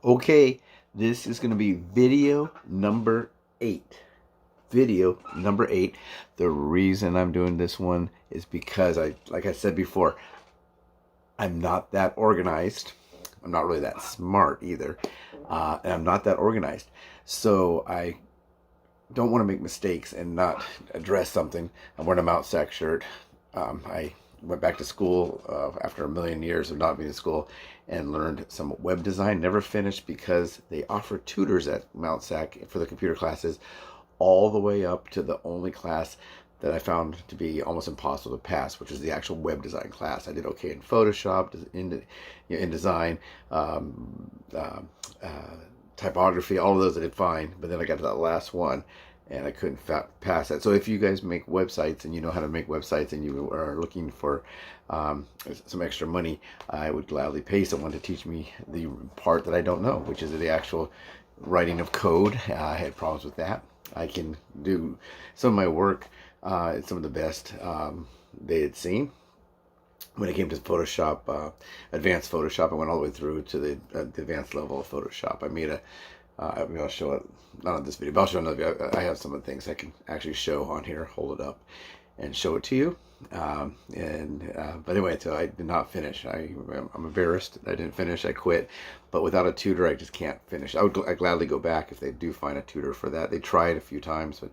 Okay, this is going to be video number 8. Video number 8. The reason I'm doing this one is because like I said before, I'm not that organized. I'm not really that smart either. And I'm not that organized. So I don't want to make mistakes and not address something. I'm wearing a Mount Sac shirt. I went back to school after a million years of not being in school and learned some web design. Never finished because they offer tutors at Mount Sac for the computer classes all the way up to the only class that I found to be almost impossible to pass, which is the actual web design class. I did okay in Photoshop, in design, typography, all of those I did fine. But then I got to that last one and I couldn't pass that. So if you guys make websites and you know how to make websites and you are looking for some extra money, I would gladly pay someone to teach me the part that I don't know, which is the actual writing of code. I had problems with that. I can do some of my work. It's some of the best they had seen. When it came to Photoshop, advanced Photoshop, I went all the way through to the advanced level of Photoshop. I made I'll show it, not on this video, but I'll show another video. I have some of the things I can actually show on here, hold it up, and show it to you. But anyway, so I did not finish. I'm embarrassed. I didn't finish. I quit. But without a tutor, I just can't finish. I'd gladly go back if they do find a tutor for that. They tried a few times, but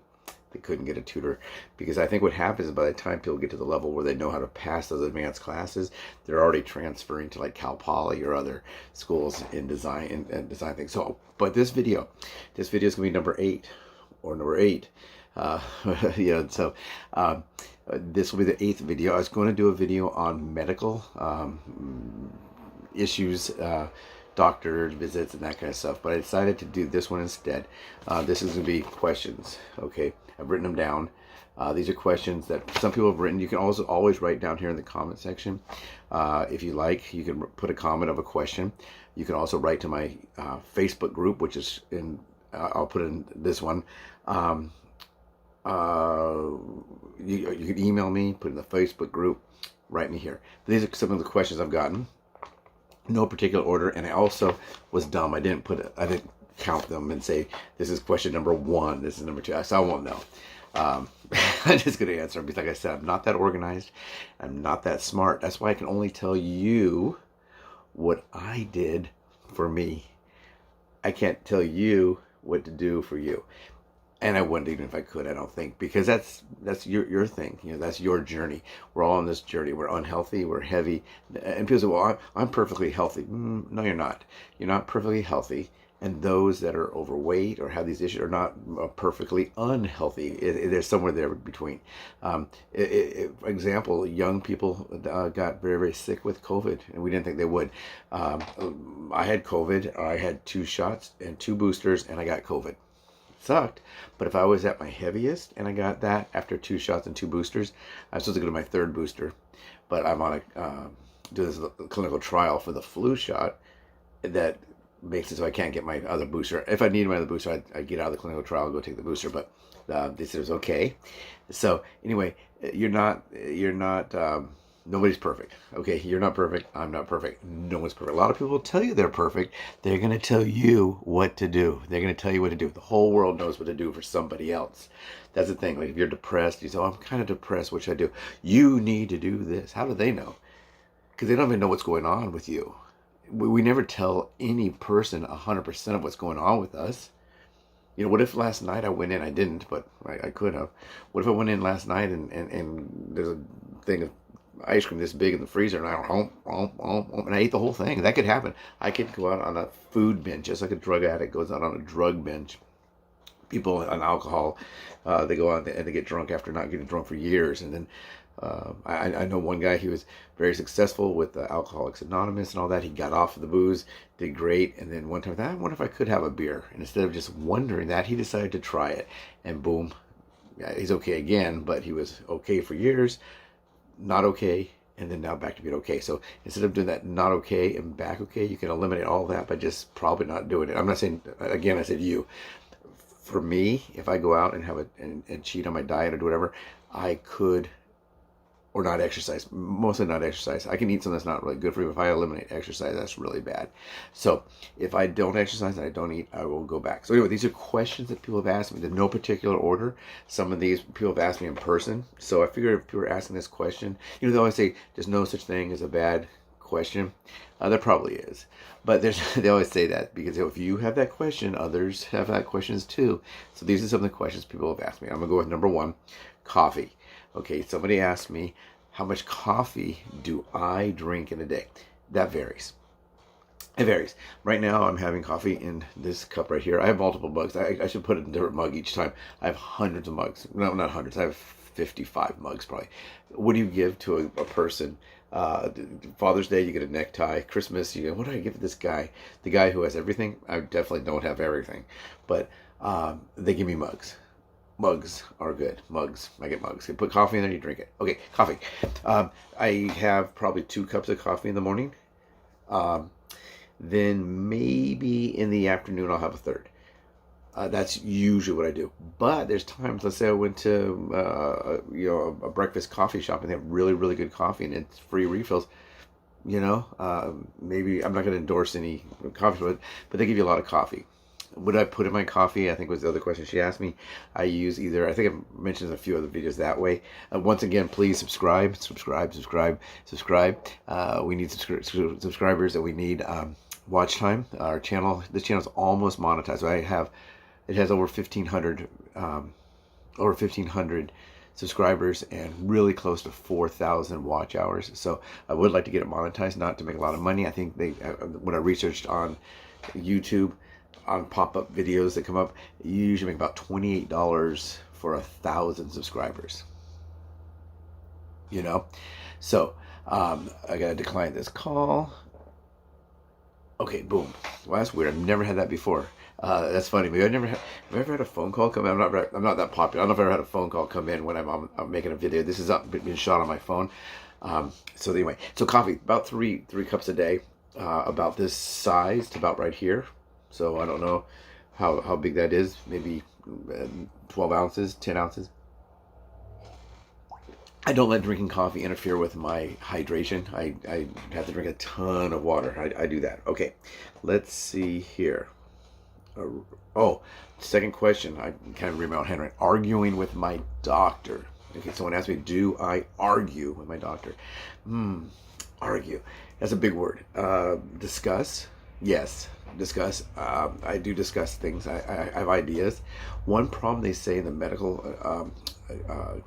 they couldn't get a tutor, because I think what happens is by the time people get to the level where they know how to pass those advanced classes, they're already transferring to like Cal Poly or other schools in design and design things. So, but this video is gonna be number 8 or number 8. So this will be the 8th video. I was going to do a video on medical issues, doctor visits and that kind of stuff, but I decided to do this one instead. This is going to be questions. Okay, I've written them down. These are questions that some people have written. You can also always write down here in the comment section. If you like, you can put a comment of a question. You can also write to my Facebook group, which is in, I'll put in this one. You can email me, put in the Facebook group, write me here. These are some of the questions I've gotten. No particular order, and I also was dumb. I didn't count them and say this is question number 1, this is number 2. So I won't know. I'm just gonna answer them because, like I said, I'm not that organized. I'm not that smart. That's why I can only tell you what I did for me. I can't tell you what to do for you. And I wouldn't even if I could, I don't think, because that's your thing. That's your journey. We're all on this journey. We're unhealthy. We're heavy. And people say, well, I'm perfectly healthy. No, you're not. You're not perfectly healthy. And those that are overweight or have these issues are not perfectly unhealthy. There's somewhere there between. For example, young people got very, very sick with COVID, and we didn't think they would. I had COVID. I had 2 shots and 2 boosters, and I got COVID. Sucked, but if I was at my heaviest and I got that after 2 shots and 2 boosters, I'm supposed to go to my 3rd booster, but I'm on a do this clinical trial for the flu shot that makes it so I can't get my other booster. If I need my other booster, I'd get out of the clinical trial and go take the booster, but they said it was okay. So anyway, you're not nobody's perfect. Okay, you're not perfect. I'm not perfect. No one's perfect. A lot of people will tell you they're perfect. They're going to tell you what to do. They're going to tell you what to do. The whole world knows what to do for somebody else. That's the thing. Like if you're depressed, you say, oh, I'm kind of depressed. What should I do? You need to do this. How do they know? Because they don't even know what's going on with you. We never tell any person 100% of what's going on with us. What if last night I went in, I didn't, but I could have. What if I went in last night and there's a thing of ice cream this big in the freezer and and I ate the whole thing? That could happen. I could go out on a food binge, just like a drug addict goes out on a drug binge. People on alcohol, they go out and they get drunk after not getting drunk for years. And then I know one guy, he was very successful with Alcoholics Anonymous and all that. He got off of the booze, did great. And then one time, I wonder if I could have a beer. And instead of just wondering that, he decided to try it. And boom, he's okay again, but he was okay for years, not okay, and then now back to being okay. So instead of doing that not okay and back okay, you can eliminate all that by just probably not doing it. I'm not saying, again, I said you. For me, if I go out and have and cheat on my diet or do whatever, I could or not exercise. Mostly not exercise. I can eat something that's not really good for me. If I eliminate exercise, that's really bad. So if I don't exercise and I don't eat, I will go back. So anyway, these are questions that people have asked me. There's no particular order. Some of these people have asked me in person. So I figure if people are asking this question, they always say there's no such thing as a bad question. There probably is, but they always say that because if you have that question, others have that questions too. So these are some of the questions people have asked me. I'm gonna go with number one, coffee. Okay, somebody asked me, how much coffee do I drink in a day? That varies. It varies. Right now, I'm having coffee in this cup right here. I have multiple mugs. I should put it in a different mug each time. I have hundreds of mugs. No, not hundreds. I have 55 mugs probably. What do you give to a person? Father's Day, you get a necktie. Christmas, what do I give this guy? The guy who has everything? I definitely don't have everything. But they give me mugs. Mugs are good. Mugs. I get mugs. You put coffee in there, you drink it. Okay, coffee. I have probably 2 cups of coffee in the morning. Then maybe in the afternoon I'll have a third. That's usually what I do. But there's times, let's say I went to a breakfast coffee shop and they have really, really good coffee and it's free refills. Maybe I'm not going to endorse any coffee, but they give you a lot of coffee. Would I put in my coffee? I think was the other question she asked me. I use either, I think I've mentioned in a few other videos that way. Once again, please subscribe. We need subscribers and we need watch time. Our channel, this channel is almost monetized. So it has over 1,500 subscribers and really close to 4,000 watch hours. So I would like to get it monetized, not to make a lot of money. I think when I researched on YouTube, on pop-up videos that come up, you usually make about $28 for 1,000 subscribers. So I gotta decline this call. Okay, boom. Well, that's weird. I've never had that before. That's funny. Maybe I've ever had a phone call come in. I'm not that popular. I don't know if I've ever had a phone call come in when I'm making a video. This is being shot on my phone. So anyway, so coffee, about three cups a day, about this size to about right here. So I don't know how big that is. Maybe 12 ounces, 10 ounces. I don't let drinking coffee interfere with my hydration. I have to drink a ton of water. I do that. Okay, let's see here. Second question. I kind of read my own handwriting. Arguing with my doctor. Okay, someone asked me, do I argue with my doctor? Argue. That's a big word. Discuss. Yes, discuss. I do discuss things. I have ideas. One problem they say in the medical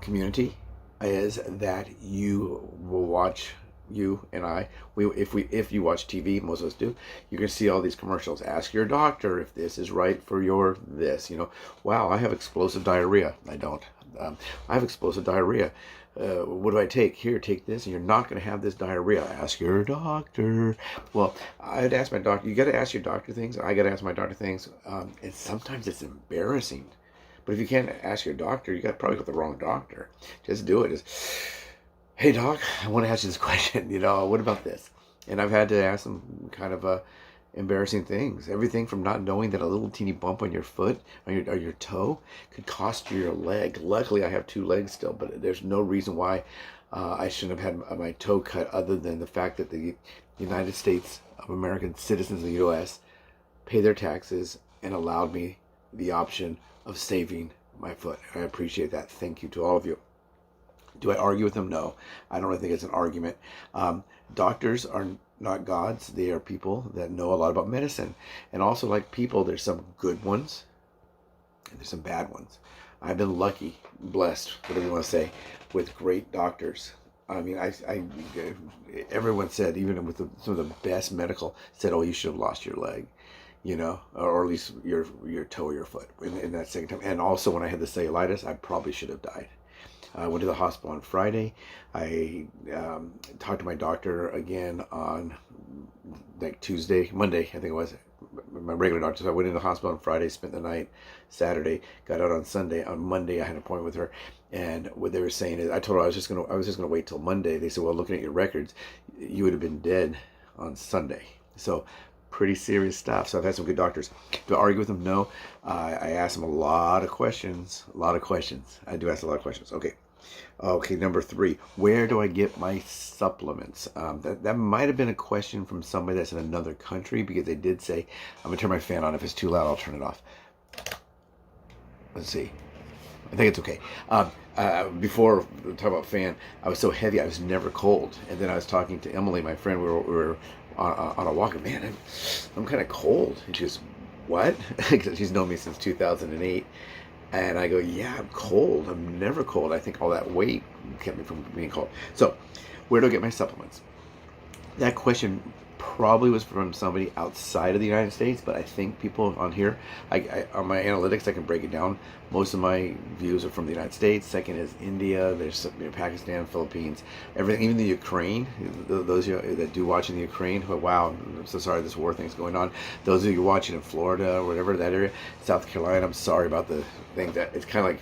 community is that you will watch, you and I, if you watch TV, most of us do, you can see all these commercials. Ask your doctor if this is right for your this. Wow, I have explosive diarrhea. I don't. I have explosive diarrhea. What do I take? Here, take this, and you're not going to have this diarrhea. Ask your doctor. Well, I'd ask my doctor. You got to ask your doctor things. I got to ask my doctor things. And sometimes it's embarrassing. But if you can't ask your doctor, you got probably got the wrong doctor. Just do it. Hey doc, I want to ask you this question. What about this? And I've had to ask them kind of embarrassing things. Everything from not knowing that a little teeny bump on your foot, on your toe, could cost you your leg. Luckily, I have 2 legs still, but there's no reason why I shouldn't have had my toe cut other than the fact that the United States of American citizens of the U.S. pay their taxes and allowed me the option of saving my foot. I appreciate that. Thank you to all of you. Do I argue with them? No, I don't really think it's an argument. Doctors are not gods. They are people that know a lot about medicine. And also, like people, there's some good ones and there's some bad ones. I've been lucky, blessed, whatever you want to say, with great doctors. I mean, everyone said, even with some of the best medical, said, oh, you should have lost your leg. Or at least your toe or your foot in that second time. And also when I had the cellulitis, I probably should have died. I went to the hospital on Friday. I talked to my doctor again on Monday, I think it was, my regular doctor. So I went into the hospital on Friday, spent the night Saturday, got out on Sunday. On Monday, I had an appointment with her. And what they were saying is, I told her I was just gonna wait till Monday. They said, well, looking at your records, you would have been dead on Sunday. So pretty serious stuff. So I've had some good doctors. Do I argue with them? No. I ask them a lot of questions. I do ask a lot of questions. Okay. Okay, number 3. Where do I get my supplements? That might have been a question from somebody that's in another country, because they did say, I'm gonna turn my fan on. If it's too loud, I'll turn it off. Let's see. I think it's okay. Before we talk about fan, I was so heavy, I was never cold. And then I was talking to Emily, my friend. We were on a walk. And man, I'm kind of cold. And she goes, "What?" She's known me since 2008. And I go, "Yeah, I'm cold. I'm never cold. I think all that weight kept me from being cold." So, where do I get my supplements? That question probably was from somebody outside of the United States, but I think people on here, on my analytics, I can break it down. Most of my views are from the United States. Second is India. There's Pakistan, Philippines, everything, even the Ukraine. Those of you that do watch in the Ukraine, oh, wow, I'm so sorry this war thing's going on. Those of you watching in Florida or whatever, that area, South Carolina, I'm sorry about the thing. That it's kind of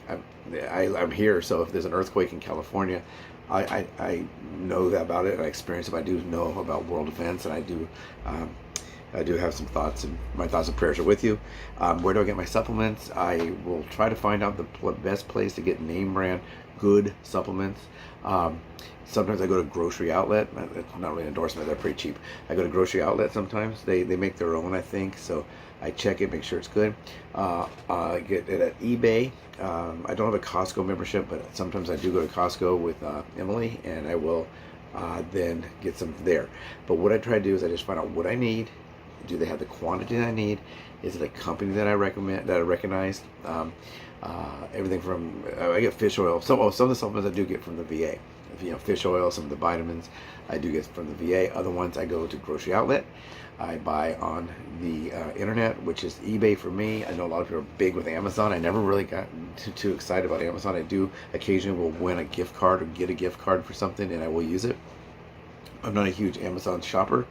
like I'm here, so if there's an earthquake in California, I know that about it, and I experience it. I do know about world events, and I do have some thoughts, and my thoughts and prayers are with you. Where do I get my supplements? I will try to find out the best place to get name brand good supplements. Sometimes I go to Grocery Outlet. It's not really an endorsement. They're pretty cheap. I go to Grocery Outlet sometimes. They make their own, I think. So I check it, make sure it's good. I get it at eBay. I don't have a Costco membership, but sometimes I do go to Costco with Emily, and I will then get some there. But what I try to do is I just find out what I need. Do they have the quantity that I need? Is it a company that I recommend, that I recognize? Everything from I get fish oil. Some of the supplements I do get from the VA. Fish oil, some of the vitamins I do get from the VA. Other ones I go to Grocery Outlet. I buy on the internet, which is eBay for me. I know a lot of people are big with Amazon. I never really got too excited about Amazon. I do occasionally will win a gift card or get a gift card for something, and I will use it. I'm not a huge Amazon shopper.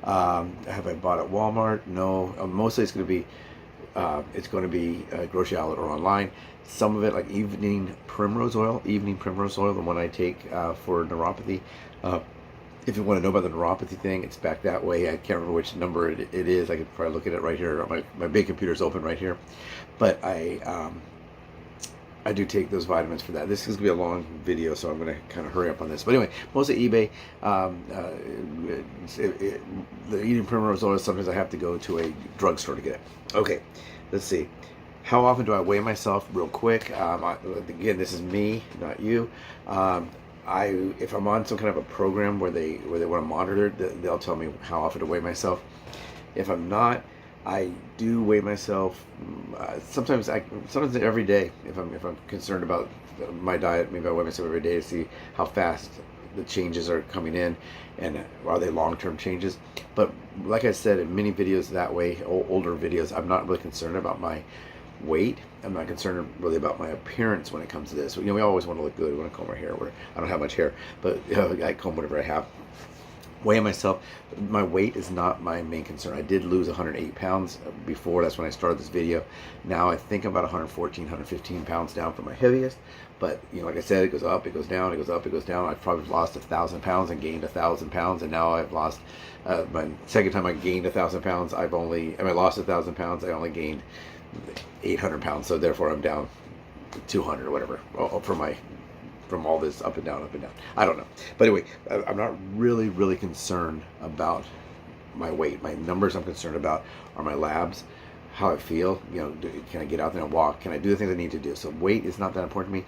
Have I bought at Walmart? No. Mostly it's going to be Grocery Outlet or online. Some of it, like evening primrose oil, the one I take for neuropathy. If you want to know about the neuropathy thing, it's back that way. I can't remember which number it is. I could probably look at it right here. My big computer's open right here. But I do take those vitamins for that. This is going to be a long video, so I'm going to kind of hurry up on this. But anyway, mostly eBay. The eating primrose oil, sometimes I have to go to a drugstore to get it. Okay, let's see. How often do I weigh myself? Real quick. Again, this is me, not you. If I'm on some kind of a program where they want to monitor it, they'll tell me how often to weigh myself. If I'm not, I do weigh myself. Sometimes every day. If I'm concerned about my diet, maybe I weigh myself every day to see how fast the changes are coming in, and are they long-term changes. But like I said in many videos that way, older videos, I'm not really concerned about my weight. I'm not concerned really about my appearance when it comes to this. We always want to look good. We want to comb our hair. I don't have much hair, but I comb whatever I have. Weighing myself, my weight is not my main concern. I did lose 108 pounds before. That's when I started this video. Now I think I'm about 114, 115 pounds down from my heaviest. But like I said, it goes up, it goes down, it goes up, it goes down. I've probably lost 1,000 pounds and gained 1,000 pounds, and now I've lost. My second time I gained 1,000 pounds, I lost 1,000 pounds. I only gained 800 pounds, so therefore I'm down 200 or whatever from all this up and down. I don't know. But anyway, I'm not really concerned about my weight. My numbers I'm concerned about are my labs, how I feel. Can I get out there and walk? Can I do the things I need to do? So weight is not that important to me.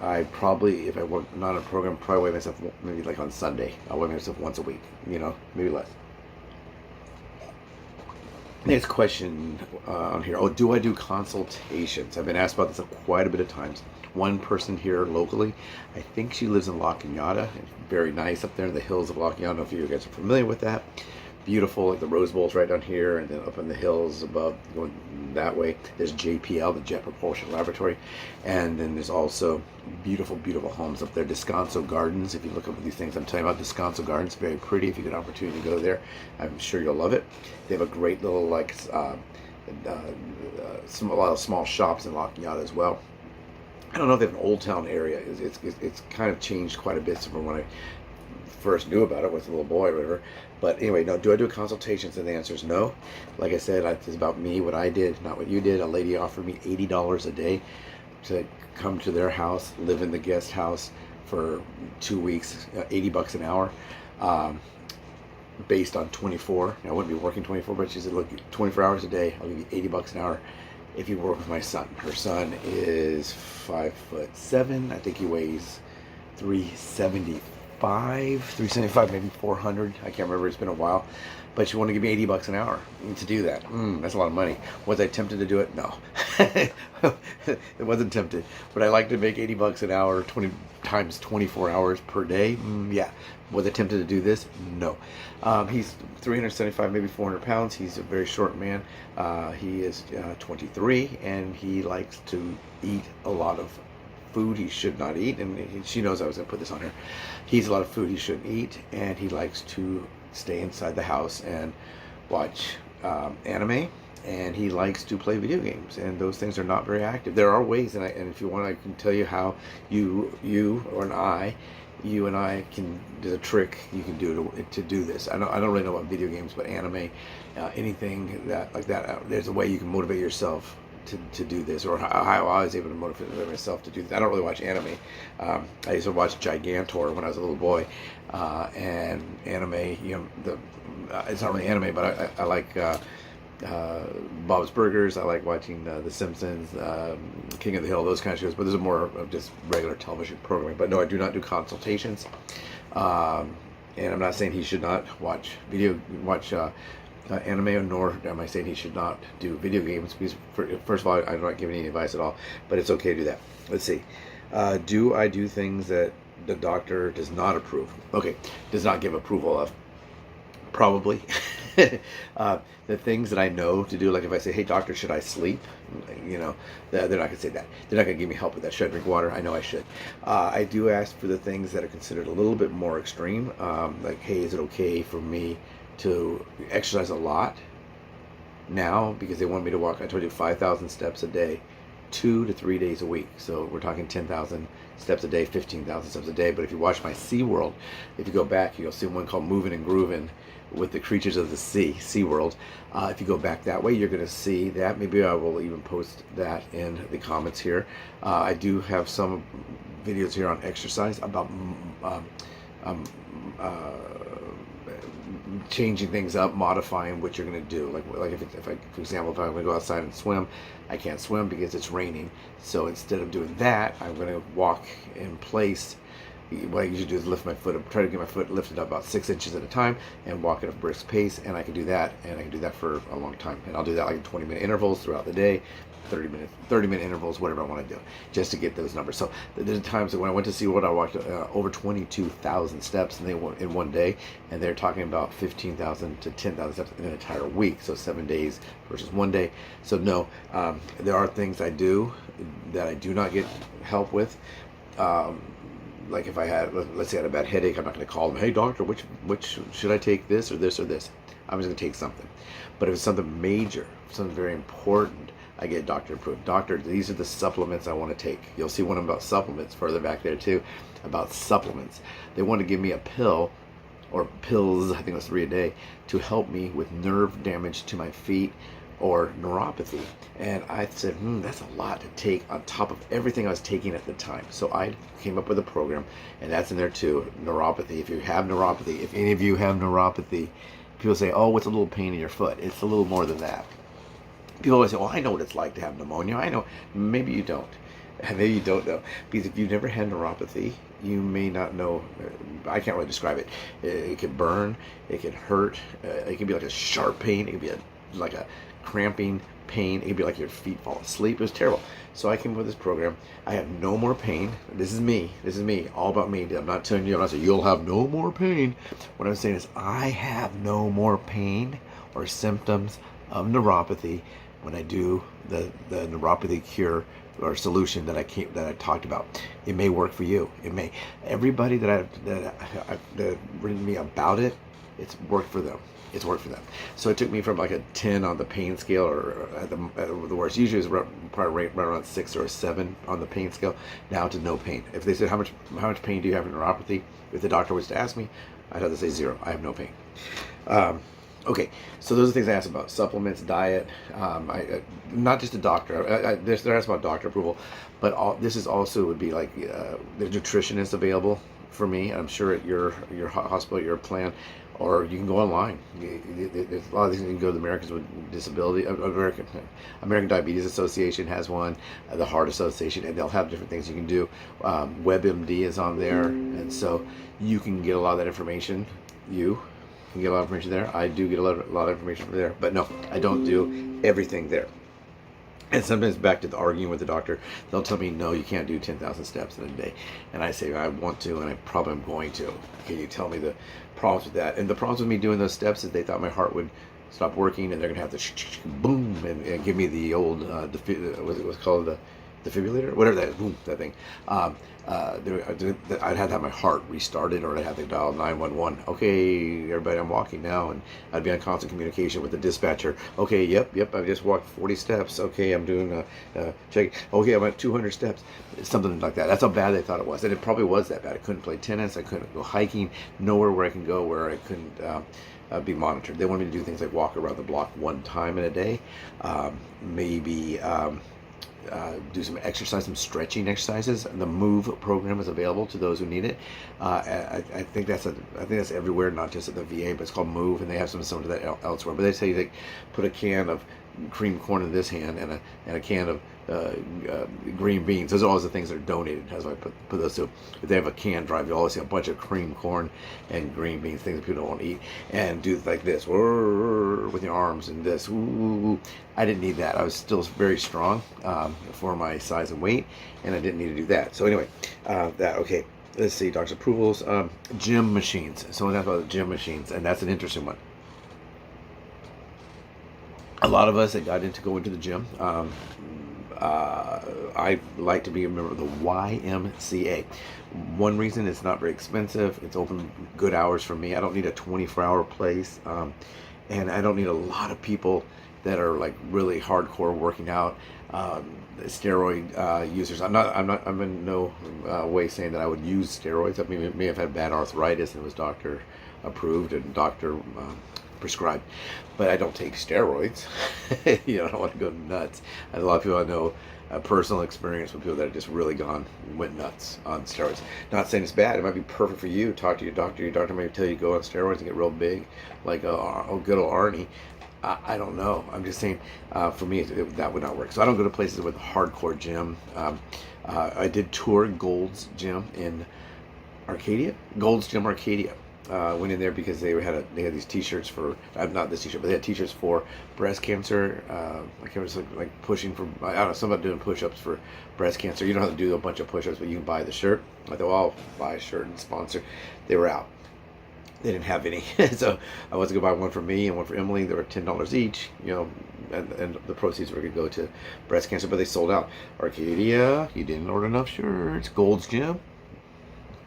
I probably, if I work not on a program, probably weigh myself maybe like on Sunday. I'll weigh myself once a week, maybe less. Next question on here. Do I do consultations? I've been asked about this quite a bit of times. One person here locally, I think she lives in La Cañada. It's very nice up there in the hills of La Cañada. I don't know if you guys are familiar with that. Beautiful, like the Rose Bowl's right down here, and then up in the hills above, going that way, there's JPL, the Jet Propulsion Laboratory, and then there's also beautiful homes up there. Descanso Gardens, if you look up these things I'm telling you about, Descanso Gardens, very pretty. If you get an opportunity to go there, I'm sure you'll love it. They have a great little a lot of small shops in La Cañada as well. I don't know if they have an Old Town area. It's kind of changed quite a bit from when I first knew about it, was a little boy or whatever. But anyway, no. Do I do consultations? And the answer is no. Like I said, it's about me, what I did, not what you did. A lady offered me $80 a day to come to their house, live in the guest house for 2 weeks, $80 an hour, based on 24. Now, I wouldn't be working 24, but she said, look, 24 hours a day, I'll give you $80 an hour if you work with my son. Her son is 5'7". I think he weighs 375, maybe 400. I can't remember. It's been a while. But she wanted to give me $80 an hour to do that. That's a lot of money. Was I tempted to do it? No. It wasn't tempted. Would I like to make $80 an hour 20 times 24 hours per day? Yeah. Was I tempted to do this? No. He's 375, maybe 400 pounds. He's a very short man. He is 23, and he likes to eat a lot of food he should not eat. And she knows I was going to put this on her. He eats a lot of food he shouldn't eat, and he likes to stay inside the house and watch anime, and he likes to play video games, and those things are not very active. There are ways, and if you want, I can tell you how you and I can, there's a trick you can do to do this. I don't really know about video games, but anime, anything like that, there's a way you can motivate yourself to do this, or how I was able to motivate myself to do this. I don't really watch anime. I used to watch Gigantor when I was a little boy, and anime, it's not really anime, but I like Bob's Burgers. I like watching The Simpsons, King of the Hill, those kind of shows, but those are more of just regular television programming. But no, I do not do consultations, and I'm not saying he should not watch anime, nor am I saying he should not do video games, because first of all, I'm not giving any advice at all, but it's okay to do that. Let's see. Do I do things that the doctor does not approve? Okay, does not give approval of? Probably. The things that I know to do, like if I say, hey doctor, should I sleep? They're not going to say that. They're not going to give me help with that. Should I drink water? I know I should. I do ask for the things that are considered a little bit more extreme, like, hey, is it okay for me to exercise a lot now, because they want me to walk, I told you, 5,000 steps a day, 2 to 3 days a week. So we're talking 10,000 steps a day, 15,000 steps a day. But if you watch my SeaWorld, if you go back, you'll see one called Moving and Grooving with the creatures of the sea, SeaWorld. If you go back that way, you're going to see that. Maybe I will even post that in the comments here. I do have some videos here on exercise about changing things up, modifying what you're going to do. Like if I, for example, if I'm going to go outside and swim, I can't swim because it's raining. So instead of doing that, I'm going to walk in place. What I usually do is lift my foot up, try to get my foot lifted up about 6 inches at a time, and walk at a brisk pace. And I can do that, and I can do that for a long time. And I'll do that like in 20-minute intervals throughout the day, 30-minute intervals, whatever I want to do, just to get those numbers. So there's times that when I went to SeaWorld, I walked over 22,000 steps in one day, and they're talking about 15,000 to 10,000 steps in an entire week. So 7 days versus 1 day. So no, there are things I do that I do not get help with. Like if I had, let's say I had a bad headache, I'm not going to call them, hey doctor, which should I take, this or this or this? I'm just going to take something. But if it's something major, something very important, I get doctor approved. Doctor, these are the supplements I want to take. You'll see one about supplements further back there too, about supplements. They want to give me a pill, or pills, I think it was 3 a day, to help me with nerve damage to my feet or neuropathy. And I said, that's a lot to take on top of everything I was taking at the time. So I came up with a program, and that's in there too, neuropathy. If you have neuropathy, if any of you have neuropathy, people say, oh, what's a little pain in your foot? It's a little more than that. People always say, well, I know what it's like to have pneumonia. I know. Maybe you don't. Maybe you don't know. Because if you've never had neuropathy, you may not know. I can't really describe it. It can burn. It can hurt. It can be like a sharp pain. It can be like a cramping pain. It can be like your feet fall asleep. It was terrible. So I came up with this program. I have no more pain. This is me. This is me. All about me. I'm not telling you, I'm not saying you'll have no more pain. What I'm saying is I have no more pain or symptoms of neuropathy when I do the neuropathy cure or solution that I talked about. It may work for you. It may. Everybody that written me about it, it's worked for them. It's worked for them. So it took me from like a 10 on the pain scale, or at the worst, usually it's probably right around 6 or a 7 on the pain scale, now to no pain. If they said, how much pain do you have in neuropathy? If the doctor was to ask me, I'd have to say 0. I have no pain. Okay, so those are things I asked about: supplements, diet. Not just a doctor. They're asked about doctor approval, but this is also would be like the nutritionist available for me. I'm sure at your hospital, your plan, or you can go online. There's a lot of things. You can go to the Americans with Disability, American Diabetes Association has one, the Heart Association, and they'll have different things you can do. WebMD is on there, and so you can get a lot of that information. You can get a lot of information there. I do get a lot of information from there, but no, I don't do everything there. And sometimes back to the arguing with the doctor, they'll tell me, no, you can't do 10,000 steps in a day. And I say, I want to, and I probably am going to. Can you tell me the problems with that? And the problems with me doing those steps is they thought my heart would stop working, and they're going to have to boom and give me the old, what's called the defibrillator, whatever that is, boom, that thing. I'd have to have my heart restarted, or I'd have to dial 911. Okay, everybody, I'm walking now, and I'd be on constant communication with the dispatcher. Okay, yep, I just walked 40 steps. Okay, I'm doing a check. Okay, I'm at 200 steps. Something like that. That's how bad they thought it was, and it probably was that bad. I couldn't play tennis. I couldn't go hiking. Nowhere where I can go where I couldn't be monitored. They wanted me to do things like walk around the block one time in a day, maybe. Do some exercise, some stretching exercises. The Move program is available to those who need it. I think that's everywhere, not just at the VA, but it's called Move, and they have some to that elsewhere. But they say they put a can of cream corn in this hand and a can of green beans. Those are always the things that are donated. That's why I put those two. If they have a can drive, you always see a bunch of cream corn and green beans, things that people don't want to eat, and do like this with your arms and this. Ooh. I didn't need that. I was still very strong for my size and weight, and I didn't need to do that. So anyway, okay. Let's see, doctor's approvals, gym machines. Someone asked about the gym machines, and that's an interesting one. A lot of us that got go into the gym. I like to be a member of the YMCA. One reason, it's not very expensive. It's open good hours for me. I don't need a 24-hour place, and I don't need a lot of people that are like really hardcore working out. Steroid users. I'm in no way saying that I would use steroids. I may have had bad arthritis and it was doctor approved and doctor prescribed, but I don't take steroids. I don't want to go nuts. A lot of people I know personal experience with people that have just really went nuts on steroids. Not saying it's bad. It might be perfect for you. Talk to your doctor. Your doctor may tell you to go on steroids and get real big, like good old Arnie. I don't know. I'm just saying, for me, that would not work. So I don't go to places with a hardcore gym. I did tour Gold's Gym in Arcadia. Gold's Gym Arcadia. Went in there because they had these T-shirts for not this T-shirt, but they had T-shirts for breast cancer. I can't remember, like pushing for, I don't know, somebody doing push-ups for breast cancer. You don't have to do a bunch of push-ups, but you can buy the shirt. I thought, well, I'll buy a shirt and sponsor. They were out. They didn't have any, so I was gonna buy one for me and one for Emily. They were $10 each, and the proceeds were gonna go to breast cancer, but they sold out. Arcadia, you didn't order enough shirts. Gold's Gym,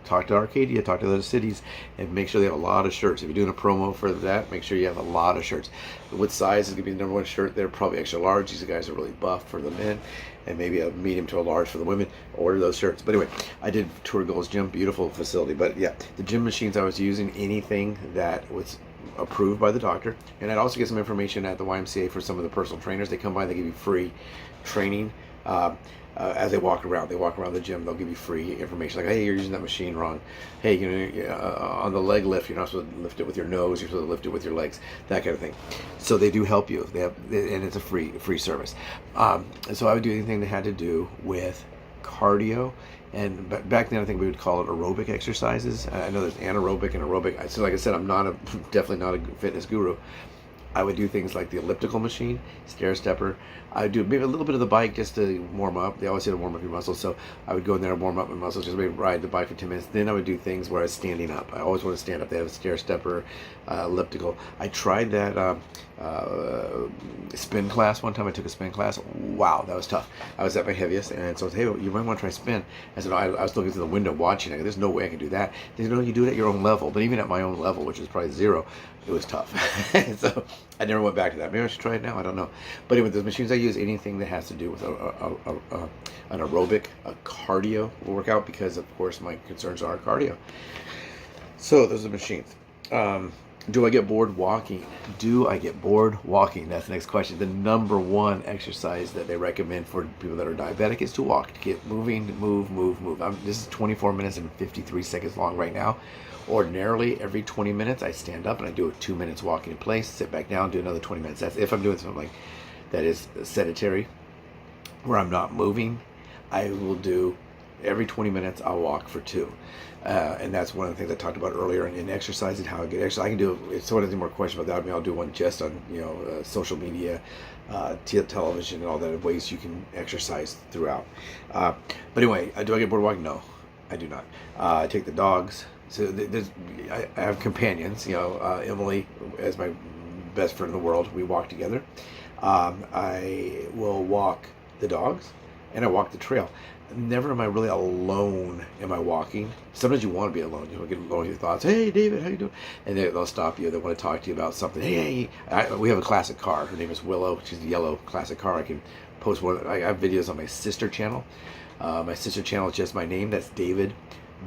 talk to Arcadia, talk to those cities, and make sure they have a lot of shirts. If you're doing a promo for that, make sure you have a lot of shirts. What size is gonna be the number one shirt? They're probably extra large. These guys are really buff for the men, and maybe a medium to a large for the women. Order those shirts. But anyway, I did tour Gold's Gym, beautiful facility. But yeah, the gym machines I was using, anything that was approved by the doctor, and I'd also get some information at the YMCA for some of the personal trainers. They come by, they give you free training. As they walk around the gym, they'll give you free information, like, hey, you're using that machine wrong. Hey, on the leg lift, you're not supposed to lift it with your nose, you're supposed to lift it with your legs, that kind of thing. So they do help you. And it's a free service. So I would do anything that had to do with cardio. And back then, I think we would call it aerobic exercises. I know there's anaerobic and aerobic. So like I said, I'm definitely not a fitness guru. I would do things like the elliptical machine, stair stepper. I would do maybe a little bit of the bike just to warm up. They always say to warm up your muscles, so I would go in there and warm up my muscles, just maybe ride the bike for 10 minutes. Then I would do things where I was standing up. I always want to stand up. They have a stair stepper, elliptical. I tried that spin class one time. I took a spin class. Wow, that was tough. I was at my heaviest, and so I said, hey, you might want to try spin. I said, I was looking through the window watching. I go, there's no way I can do that. They said, no, you do it at your own level. But even at my own level, which is probably 0, it was tough. So I never went back to that. Maybe I should try it now. I don't know. But anyway, the machines I use, anything that has to do with an aerobic, a cardio workout, because of course my concerns are cardio. So those are the machines. Do I get bored walking? Do I get bored walking? That's the next question. The number one exercise that they recommend for people that are diabetic is to walk, to get moving, move. This is 24 minutes and 53 seconds long right now. Ordinarily, every 20 minutes, I stand up and I do a 2 minutes walking in place, sit back down, do another 20 minutes. That's if I'm doing something like that is sedentary, where I'm not moving. I will do every 20 minutes, I'll walk for 2. And that's one of the things I talked about earlier in exercise and how I get exercise. I can do, if someone has any more questions about that, I mean, I'll do one just on, social media, television, and all that, ways you can exercise throughout. But anyway, do I get bored walking? No, I do not. I take the dogs. So I have companions, Emily as my best friend in the world. We walk together. I will walk the dogs and I walk the trail. Never am I really alone am I walking. Sometimes you want to be alone. You want to get alone with your thoughts. Hey, David, how you doing? And they'll stop you. They want to talk to you about something. Hey, we have a classic car. Her name is Willow. She's a yellow classic car. I can post one. I have videos on my sister channel. My sister channel is just my name. That's David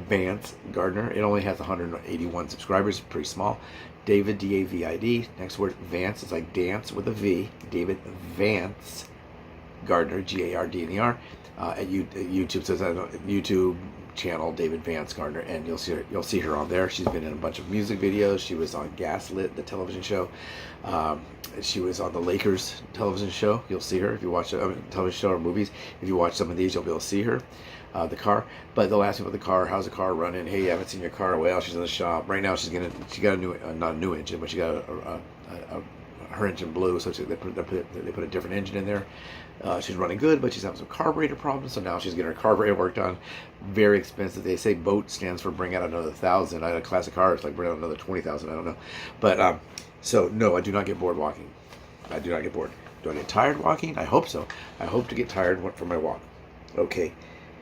Vance Gardner. It only has 181 subscribers. Pretty small. David, D-A-V-I-D. Next word, Vance. It's like dance with a V. David Vance Gardner, G-A-R-D-N-E-R. At YouTube, says YouTube channel David Vance Gardner, and you'll see her on there. She's been in a bunch of music videos. She was on Gaslit, the television show. She was on the Lakers television show. You'll see her if you watch a television show or movies. If you watch some of these, you'll be able to see her. The car, but they'll ask me about the car. How's the car running? Hey, I haven't seen your car. Well, she's in the shop right now. She got a new, not a new engine, but she got her engine blew, so they put a different engine in there. She's running good, but she's having some carburetor problems, so now she's getting her carburetor worked on. Very expensive. They say BOAT stands for bring out another 1,000. I had a classic car, it's like bring out another 20,000. I don't know, but so no, I do not get bored walking. I do not get bored. Do I get tired walking? I hope so. I hope to get tired from my walk. Okay,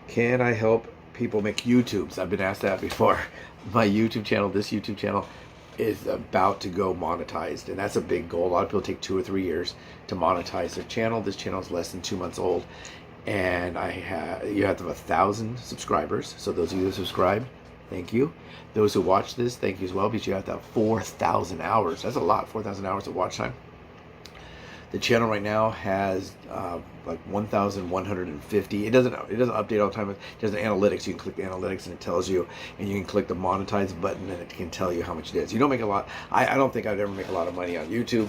can I help people make YouTubes? I've been asked that before. My YouTube channel, this YouTube channel, is about to go monetized, and that's a big goal. A lot of people take 2 or 3 years to monetize their channel. This channel is less than 2 months old, and you have to have 1,000 subscribers. So those of you who subscribe, thank you. Those who watch this, thank you as well, because you have to have 4,000 hours. That's a lot, 4,000 hours of watch time. The channel right now has like 1,150. It doesn't update all the time. It does the analytics. You can click the analytics and it tells you, and you can click the monetize button and it can tell you how much it is. You don't make a lot. I don't think I'd ever make a lot of money on YouTube.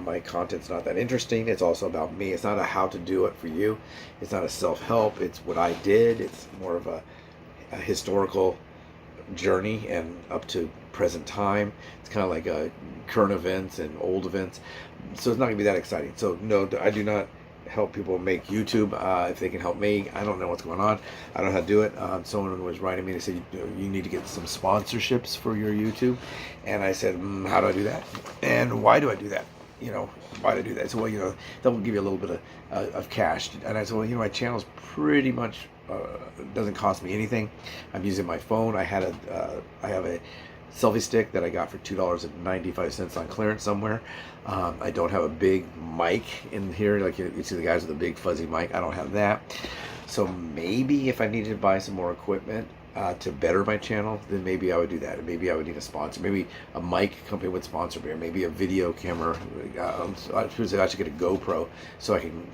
My content's not that interesting. It's also about me. It's not a how to do it for you. It's not a self-help. It's what I did. It's more of a historical journey and up to present time. It's kind of like current events and old events, so it's not gonna be that exciting. So no, I do not help people make YouTube. If they can help me, I don't know what's going on. I don't know how to do it. Someone was writing me, they said you need to get some sponsorships for your YouTube, and I said, how do I do that, and why do I do that? Why do I do that? So well, they'll give you a little bit of cash, and I said, well, my channel's pretty much doesn't cost me anything. I'm using my phone. I have a selfie stick that I got for $2.95 on clearance somewhere. I don't have a big mic in here, like you see the guys with a big fuzzy mic. I don't have that. So maybe if I needed to buy some more equipment to better my channel, then maybe I would do that. Maybe I would need a sponsor. Maybe a mic company would sponsor me, or maybe a video camera. I should get a GoPro so I can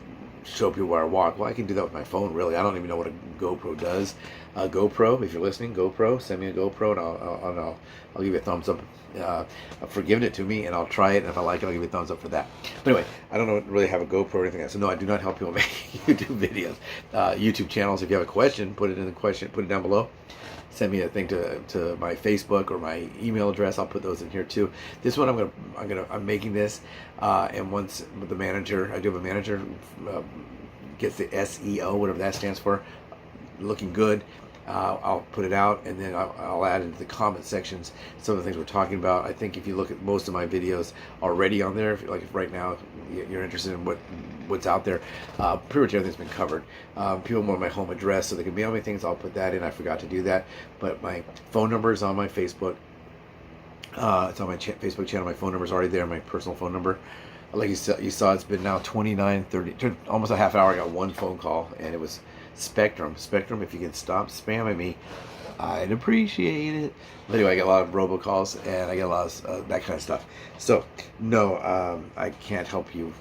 show people where I walk. Well, I can do that with my phone, really. I don't even know what a GoPro does. GoPro, if you're listening, GoPro, send me a GoPro and I'll give you a thumbs up for giving it to me, and I'll try it, and if I like it, I'll give you a thumbs up for that. But anyway, I don't really have a GoPro or anything like that, so no, I do not help people make YouTube videos. YouTube channels, if you have a question, put it down below. Send me a thing to my Facebook or my email address. I'll put those in here too. This one I'm making this, and once the manager, I do have a manager, gets the SEO, whatever that stands for, looking good, I'll put it out, and then I'll add into the comment sections some of the things we're talking about. I think if you look at most of my videos already on there, if right now you're interested in what's out there, pretty much everything's been covered. People want my home address so they can mail me things. I'll put that in. I forgot to do that, but my phone number is on my Facebook. It's on my Facebook channel. My phone number is already there. My personal phone number. Like you saw, it's been now 29:30, almost a half hour. I got one phone call, and it was Spectrum. If you can stop spamming me, I'd appreciate it. But anyway, I get a lot of robocalls and I get a lot of that kind of stuff. So, no, I can't help you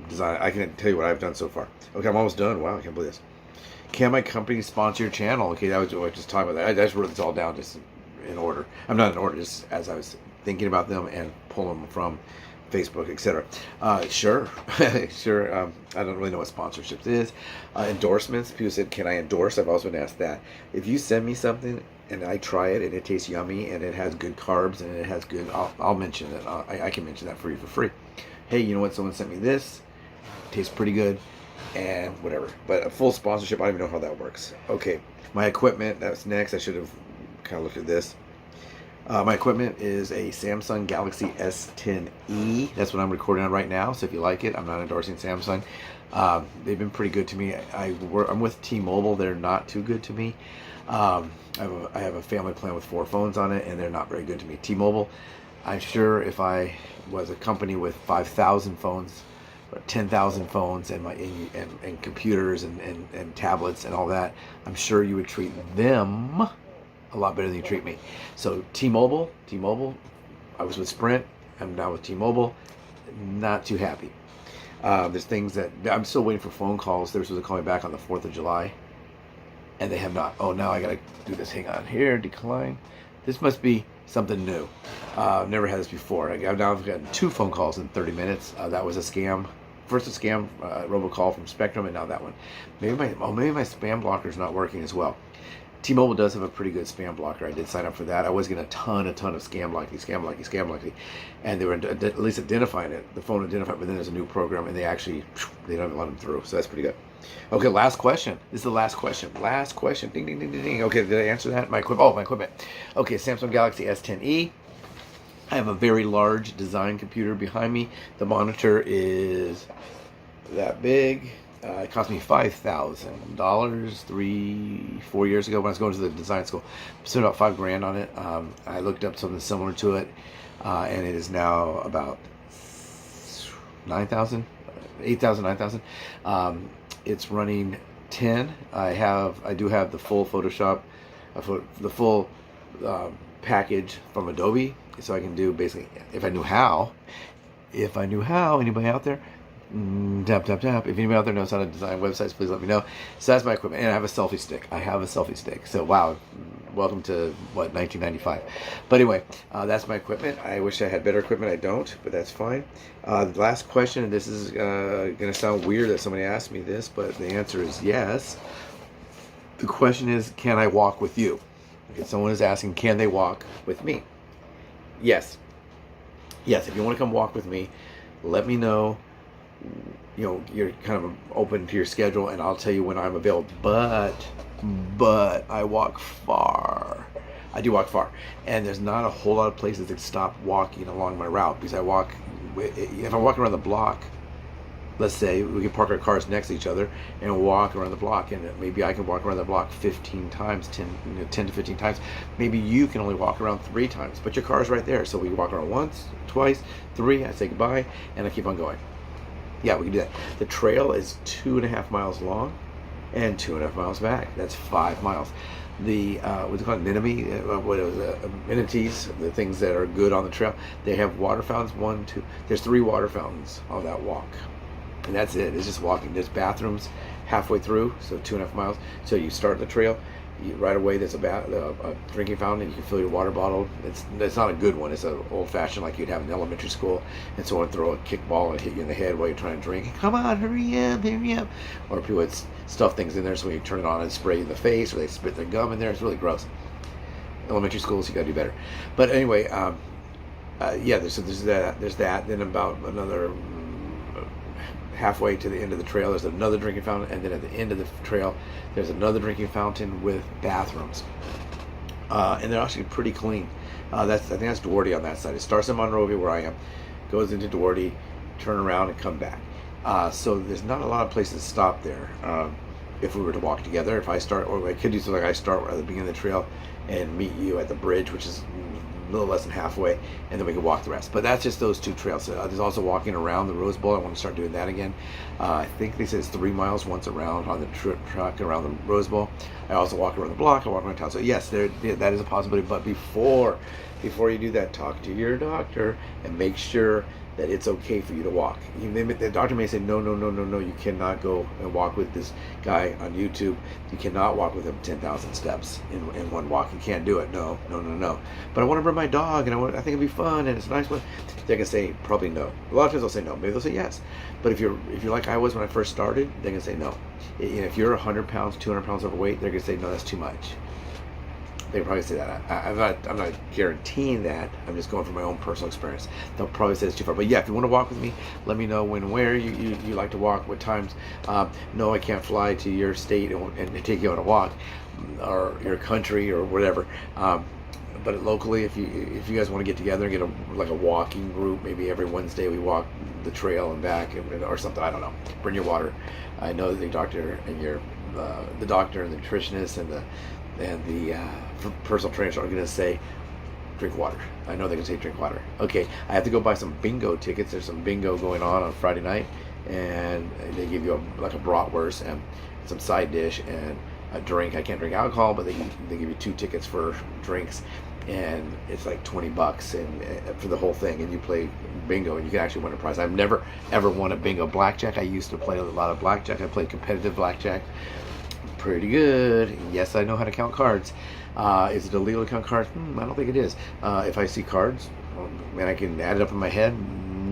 design. I can tell you what I've done so far. Okay, I'm almost done. Wow, I can't believe this. Can my company sponsor your channel? Okay, that was what I was just talking about. I just wrote this all down just in order. I'm not in order, just as I was thinking about them and pulling them from Facebook, etc. Sure, sure. I don't really know what sponsorships is. Endorsements. People said, "Can I endorse?" I've also been asked that. If you send me something and I try it and it tastes yummy and it has good carbs and it has good, I'll mention it. I can mention that for you for free. Hey, you know what? Someone sent me this. Tastes pretty good, and whatever. But a full sponsorship, I don't even know how that works. Okay, my equipment. That's next. I should have kind of looked at this. My equipment is a Samsung Galaxy S10e. That's what I'm recording on right now. So if you like it, I'm not endorsing Samsung. They've been pretty good to me. I'm with T-Mobile. They're not too good to me. I have a family plan with 4 phones on it, and they're not very good to me. T-Mobile, I'm sure if I was a company with 5,000 phones, or 10,000 phones, and computers and tablets and all that, I'm sure you would treat them a lot better than you treat me. So T-Mobile, I was with Sprint, I'm now with T-Mobile, not too happy. There's things that, I'm still waiting for phone calls. They were supposed to call me back on the 4th of July, and they have not. Oh, now I gotta do this, hang on here, decline. This must be something new. I've never had this before. I've gotten 2 phone calls in 30 minutes. That was a scam. First a scam robocall from Spectrum, and now that one. Maybe my spam blocker is not working as well. T-Mobile does have a pretty good spam blocker. I did sign up for that. I was getting a ton of scam likely, and they were at least identifying it. The phone identified, but then there's a new program, and they don't even let them through. So that's pretty good. Okay, last question. This is the last question. Last question. Ding, ding, ding, ding, ding. Okay, did I answer that? My equipment. Okay, Samsung Galaxy S10e. I have a very large design computer behind me. The monitor is that big. It cost me $5,000 3-4 years ago when I was going to the design school. Spent about $5,000 on it. I looked up something similar to it, and it is now about 9,000, 8,000, 9,000. It's running 10. I do have the full Photoshop, the full package from Adobe, so I can do basically, if I knew how, anybody out there? Tap. If anybody out there knows how to design websites, please let me know. So that's my equipment, and I have a selfie stick. So wow, welcome to 1995. But anyway, that's my equipment. I wish I had better equipment. I don't, but that's fine. The last question, and this is gonna sound weird that somebody asked me this, but the answer is yes. The question is, can I walk with you? Okay, someone is asking, can they walk with me? Yes. If you want to come walk with me, let me know. You know, you're kind of open to your schedule, and I'll tell you when I'm available. But I walk far. I do walk far, and there's not a whole lot of places that stop walking along my route, because if I'm walking around the block, let's say we can park our cars next to each other and walk around the block, and maybe I can walk around the block 15 times, 10 to 15 times. Maybe you can only walk around 3 times, but your car's right there, so we walk around once, twice, 3. I say goodbye, and I keep on going. Yeah, we can do that. The trail is 2.5 miles long and 2.5 miles back. That's 5 miles. The what's it called, amenities, the things that are good on the trail. They have water fountains. 1, 2. There's 3 water fountains on that walk, and that's it. It's just walking. There's bathrooms halfway through, so 2.5 miles. So you start the trail. Right away, there's a drinking fountain, and you can fill your water bottle. It's not a good one. It's an old-fashioned like you'd have in elementary school, and someone would throw a kickball and hit you in the head while you're trying to drink. Come on, hurry up. Or people would stuff things in there, so when you turn it on and spray you in the face, or they spit their gum in there. It's really gross. Elementary schools, you gotta do better. But anyway, there's that. Then about another halfway to the end of the trail, there's another drinking fountain, and then at the end of the trail, there's another drinking fountain with bathrooms, and they're actually pretty clean. I think that's Duarte on that side. It starts in Monrovia, where I am, goes into Duarte, turn around, and come back. So there's not a lot of places to stop there. If we were to walk together, or I could do something like I start at the beginning of the trail and meet you at the bridge, which is a little less than halfway, and then we can walk the rest. But that's just those 2 trails. There's also walking around the Rose Bowl. I want to start doing that again. I think they said it's 3 miles once around on the track around the Rose Bowl. I also walk around the block. I walk around town. So yes, that is a possibility. But before you do that, talk to your doctor and make sure that it's okay for you to walk. The doctor may say, no, you cannot go and walk with this guy on YouTube. You cannot walk with him 10,000 steps in one walk. You can't do it. No. But I want to bring my dog, and I think it'd be fun, and it's a nice one. They're gonna say probably no. A lot of times they'll say no. Maybe they'll say yes. But if you're like I was when I first started, they're gonna say no. If you're 100 pounds, 200 pounds overweight, they're gonna say no, that's too much. They probably say that. I'm not guaranteeing that. I'm just going from my own personal experience. They'll probably say it's too far. But yeah, if you want to walk with me, let me know when and where you like to walk, what times. No, I can't fly to your state and take you on a walk, or your country or whatever. But locally, if you guys want to get together and get a walking group, maybe every Wednesday we walk the trail and back or something. I don't know. Bring your water. I know the doctor and the doctor and the nutritionist and the personal trainers are going to say drink water. I know they're going to say drink water. Okay, I have to go buy some bingo tickets. There's some bingo going on Friday night, and they give you a bratwurst and some side dish and a drink. I can't drink alcohol, but they give you 2 tickets for drinks, and it's like $20 and for the whole thing, and you play bingo and you can actually win a prize. I've never ever won a bingo blackjack. I used to play a lot of blackjack. I played competitive blackjack. Pretty good. Yes, I know how to count cards. Is it illegal to count cards? I don't think it is. If I see cards and I can add it up in my head,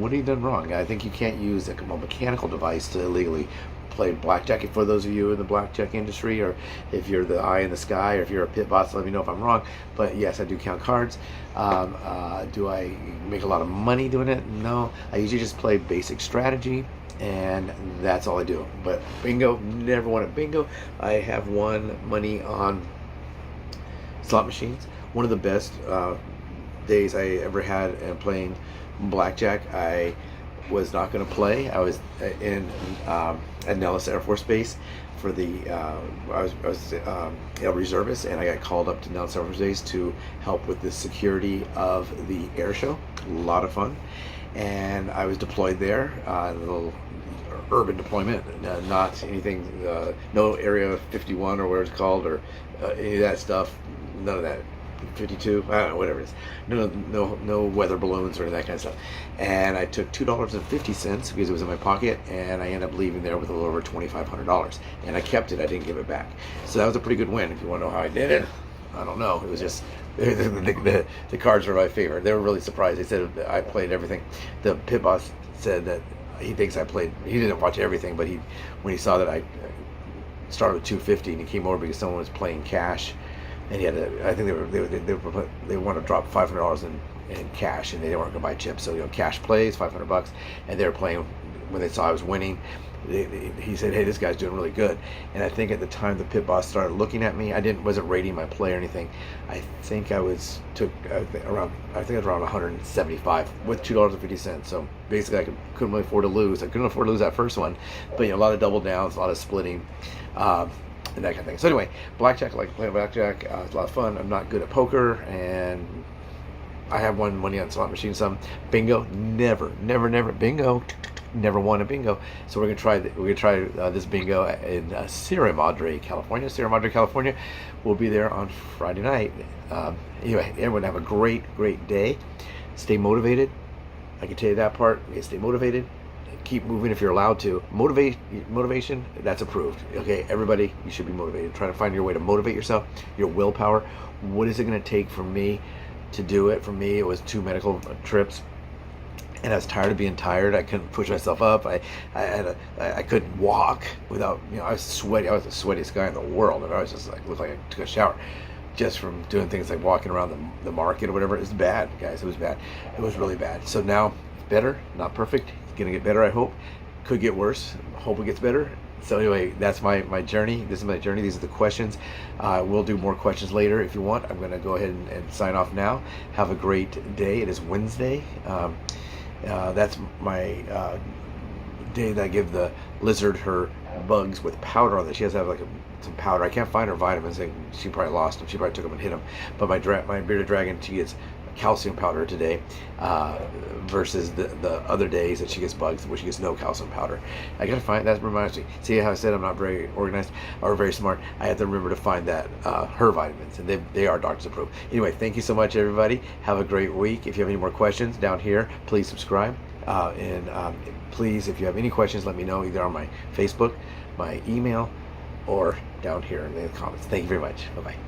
what have you done wrong? I think you can't use a mechanical device to illegally play blackjack. For those of you in the blackjack industry, or if you're the eye in the sky, or if you're a pit boss, let me know if I'm wrong. But yes, I do count cards. Do I make a lot of money doing it? No. I usually just play basic strategy, and that's all I do. But bingo, never won a bingo. I have won money on slot machines. One of the best days I ever had playing blackjack. I was not going to play. I was at Nellis Air Force Base for I was a reservist, and I got called up to Nellis Air Force Base to help with the security of the air show. A lot of fun. And I was deployed there, a little urban deployment, not anything, no Area 51 or whatever it's called, or any of that stuff, none of that. 52, I don't know, whatever it is. No weather balloons or any of that kind of stuff. And I took $2.50 because it was in my pocket, and I ended up leaving there with a little over $2,500. And I kept it, I didn't give it back. So that was a pretty good win. If you want to know how I did it, I don't know. It was just the cards were my favorite. They were really surprised. They said I played everything. The pit boss said that he thinks I played. He didn't watch everything, but when he saw that I started with $2.50 and he came over because someone was playing cash, and he had I think they wanted to drop $500 in cash, and they weren't going to buy chips. So cash plays $500, and they were playing. When they saw I was winning, he said, "Hey, this guy's doing really good." And I think at the time the pit boss started looking at me, wasn't rating my play or anything. I think I was around 175 with $2.50. So basically, couldn't really afford to lose. I couldn't afford to lose that first one, but a lot of double downs, a lot of splitting. And that kind of thing. So anyway, blackjack, I like playing blackjack. It's a lot of fun. I'm not good at poker, and I have won money on slot machines. Some bingo, never bingo. Never won a bingo. So we're gonna try this bingo in Sierra Madre, California. Sierra Madre, California. We'll be there on Friday night. Anyway, everyone have a great day. Stay motivated. I can tell you that part. Stay motivated. Keep moving if you're allowed to. Motivation, that's approved. Okay, everybody, you should be motivated. Try to find your way to motivate yourself, your willpower. What is it going to take for me to do it? For me, it was 2 medical trips, and I was tired of being tired. I couldn't push myself up. I couldn't walk without, I was sweaty. I was the sweatiest guy in the world, and I was just looked like I took a shower just from doing things like walking around the market or whatever. It was bad, guys. It was bad. It was really bad. So now, better, not perfect. Gonna get better, I hope. Could get worse. Hope it gets better. So anyway, that's my journey. This is my journey. These are the questions. We'll do more questions later if you want. I'm gonna go ahead and sign off now. Have a great day. It is Wednesday. That's my day that I give the lizard her bugs with powder on it. She has to have some powder. I can't find her vitamins. She probably lost them. She probably took them and hit them. But my bearded dragon, she gets calcium powder today versus the other days that she gets bugs where she gets no calcium powder. I gotta find, that reminds me, see how I said I'm not very organized or very smart? I have to remember to find that her vitamins, and they are doctor's approved. Anyway, thank you so much, everybody. Have a great week. If you have any more questions down here, please subscribe, and please, if you have any questions, let me know either on my Facebook, my email, or down here in the comments. Thank you very much. Bye-bye.